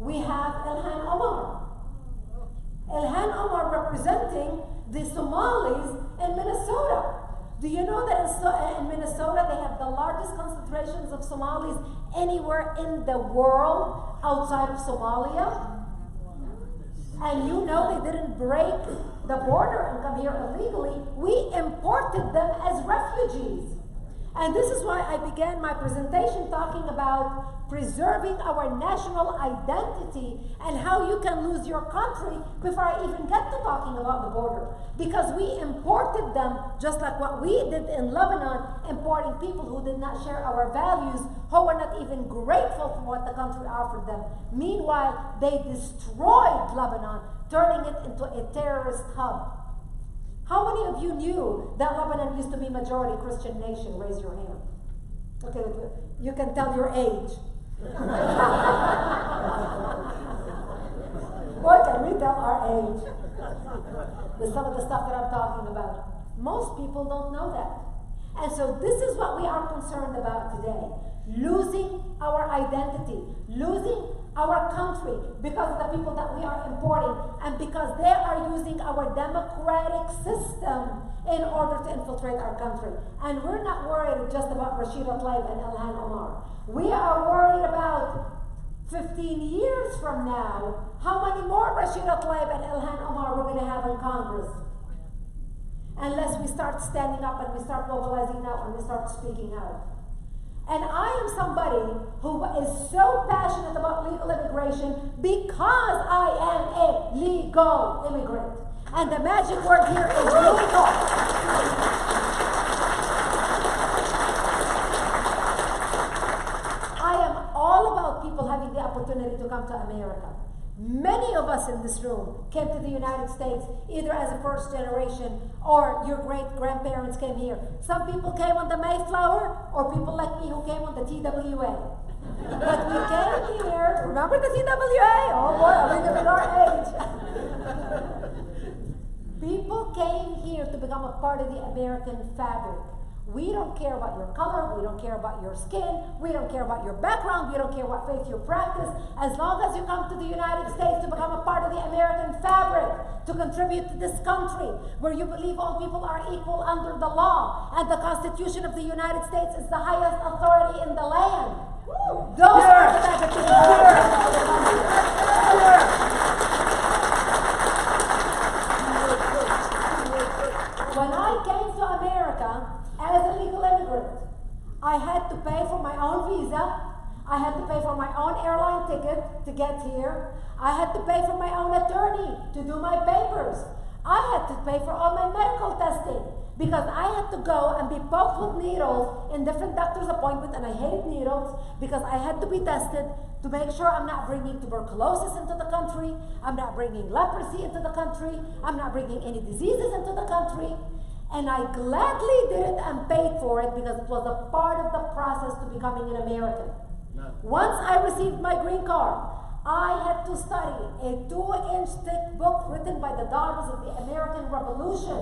We have Ilhan Omar. Ilhan Omar representing the Somalis in Minnesota. Do you know that in Minnesota they have the largest concentrations of Somalis anywhere in the world outside of Somalia? And you know they didn't break the border and come here illegally. We imported them as refugees. And this is why I began my presentation talking about preserving our national identity and how you can lose your country before I even get to talking about the border. Because we imported them just like what we did in Lebanon, importing people who did not share our values, who were not even grateful for what the country offered them. Meanwhile, they destroyed Lebanon, turning it into a terrorist hub. How many of you knew that Lebanon used to be majority Christian nation? Raise your hand. Okay, you can tell your age. Boy, can we tell our age with some of the stuff that I'm talking about. Most people don't know that. And so this is what we are concerned about today. Losing our identity, losing our country because of the people that we are importing and because they are using our democratic system in order to infiltrate our country. And we're not worried just about Rashida Tlaib and Ilhan Omar. We are worried about 15 years from now, how many more Rashida Tlaib and Ilhan Omar we're going to have in Congress. Unless we start standing up and we start mobilizing now and we start speaking out. And I am somebody who is so passionate about legal immigration because I am a legal immigrant. And the magic word here is legal. I am all about people having the opportunity to come to America. Many of us in this room came to the United States either as a first generation or your great-grandparents came here. Some people came on the Mayflower or people like me who came on the TWA. But we came here, remember the TWA? Oh boy, are we giving our age? People came here to become a part of the American fabric. We don't care about your color, we don't care about your skin, we don't care about your background, we don't care what faith you practice, as long as you come to the United States to become a part of the American fabric, to contribute to this country, where you believe all people are equal under the law, and the Constitution of the United States is the highest authority in the land. Those are the type of When I came to America, as a legal immigrant, I had to pay for my own visa. I had to pay for my own airline ticket to get here. I had to pay for my own attorney to do my papers. I had to pay for all my medical testing because I had to go and be poked with needles in different doctor's appointments, and I hated needles because I had to be tested to make sure I'm not bringing tuberculosis into the country, I'm not bringing leprosy into the country, I'm not bringing any diseases into the country. And I gladly did it and paid for it because it was a part of the process to becoming an American. Once I received my green card, I had to study a 2-inch thick book written by the daughters of the American Revolution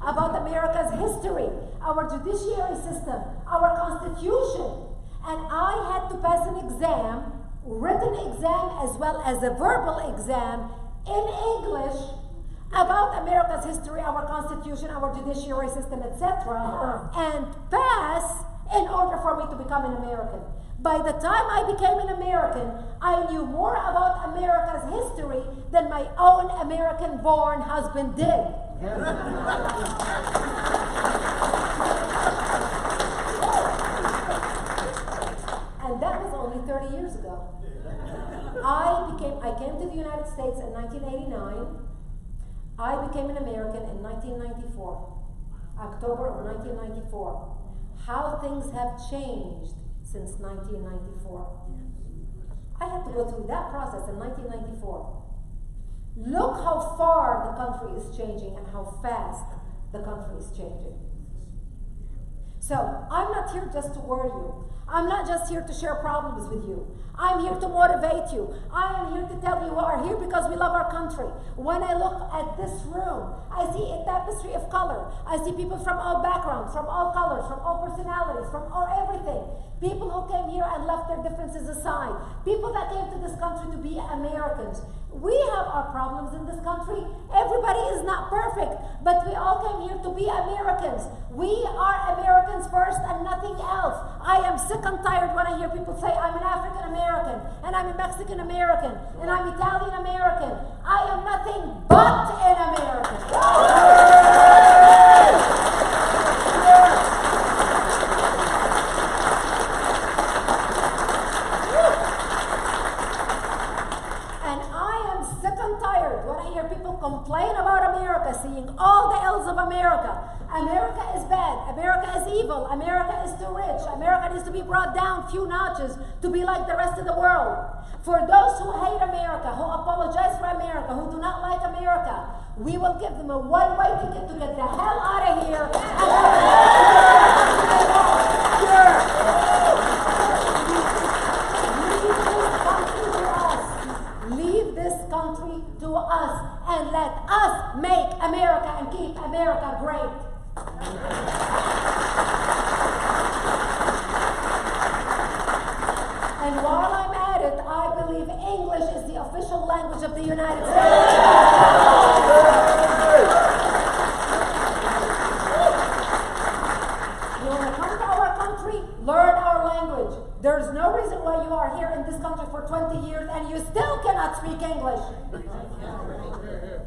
about America's history, our judiciary system, our Constitution. And I had to pass an exam, written exam as well as a verbal exam in English about America's history, our Constitution, our judiciary system, etc., and pass in order for me to become an American. By the time I became an American, I knew more about America's history than my own American-born husband did. And that was only 30 years ago. I came to the United States in 1989. I became an American in 1994, October of 1994. How things have changed since 1994. I had to go through that process in 1994. Look how far the country is changing and how fast the country is changing. So I'm not here just to worry you. I'm not just here to share problems with you. I'm here to motivate you. I am here to tell you we are here because we love our country. When I look at this room, I see a tapestry of color. I see people from all backgrounds, from all colors, from all personalities, from all everything. People who came here and left their differences aside. People that came to this country to be Americans. We have our problems in this country. Everybody is not perfect, but we all came here to be Americans. We are Americans first and nothing else. I am sick and tired when I hear people say, I'm an African American, and I'm a Mexican American, and I'm Italian American. I am nothing but an American. Complain about America, seeing all the ills of America. America is bad. America is evil. America is too rich. America needs to be brought down a few notches to be like the rest of the world. For those who hate America, who apologize for America, who do not like America, we will give them a one-way ticket to get the hell out of here. Leave this country to us and let us make America and keep America great. And while I'm at it, I believe English is the official language of the United States. You want to come to our country? Learn our language. There's no reason why you are here in this country for 20 years and you still cannot speak English.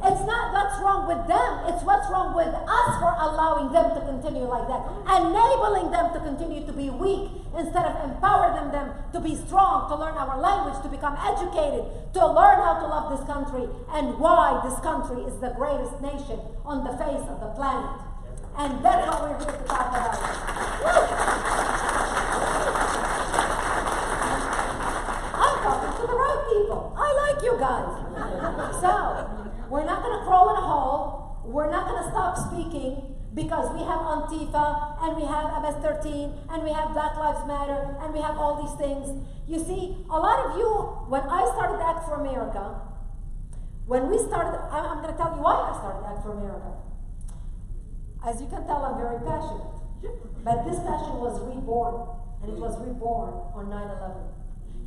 It's not what's wrong with them, it's what's wrong with us for allowing them to continue like that, enabling them to continue to be weak instead of empowering them to be strong, to learn our language, to become educated, to learn how to love this country and why this country is the greatest nation on the face of the planet. And that's what we're here to talk about. I'm talking to the right people. I like you guys. So, we're not going to crawl in a hole. We're not going to stop speaking because we have Antifa and we have MS-13 and we have Black Lives Matter and we have all these things. You see, a lot of you, when I started Act for America, when we started, I'm going to tell you why I started Act for America. As you can tell, I'm very passionate. But this passion was reborn, and it was reborn on 9/11.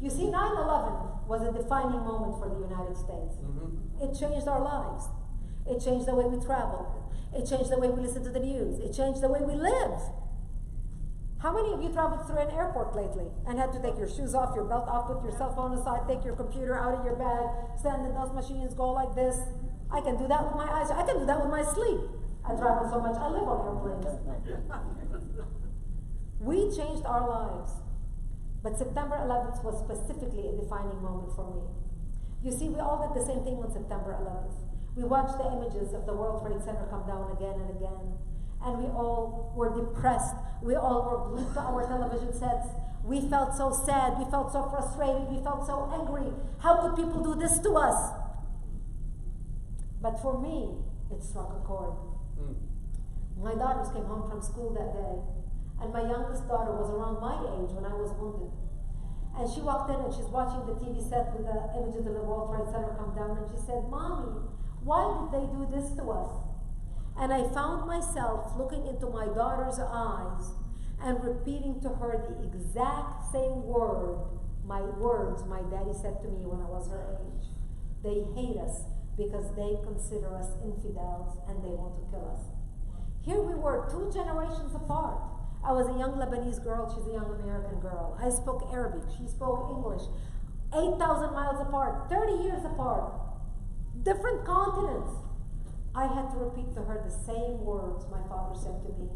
You see, 9/11 was a defining moment for the United States. It changed our lives. It changed the way we travel. It changed the way we listen to the news. It changed the way we live. How many of you traveled through an airport lately and had to take your shoes off, your belt off, put your cell phone aside, take your computer out of your bag, stand in those machines, go like this? I can do that with my eyes. I can do that with my sleep. I travel so much. I live on airplanes. We changed our lives. But September 11th was specifically a defining moment for me. You see, we all did the same thing on September 11th. We watched the images of the World Trade Center come down again and again. And we all were depressed. We all were glued to our television sets. We felt so sad. We felt so frustrated. We felt so angry. How could people do this to us? But for me, it struck a chord. My daughters came home from school that day. And my youngest daughter was around my age when I was wounded. And she walked in and she's watching the TV set with the images of the World Trade Center come down. And she said, Mommy, why did they do this to us? And I found myself looking into my daughter's eyes and repeating to her the exact same words my daddy said to me when I was her age. They hate us because they consider us infidels and they want to kill us. Here we were, 2 generations apart. I was a young Lebanese girl, she's a young American girl. I spoke Arabic, she spoke English. 8,000 miles apart, 30 years apart, different continents. I had to repeat to her the same words my father said to me.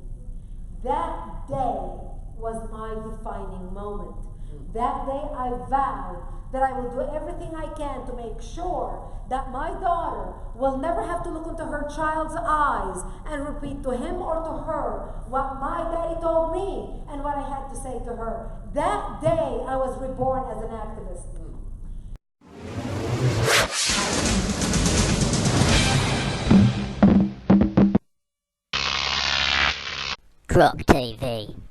That day was my defining moment. That day I vowed that I will do everything I can to make sure that my daughter will never have to look into her child's eyes and repeat to him or to her what my daddy told me and what I had to say to her. That day I was reborn as an activist. Croc TV.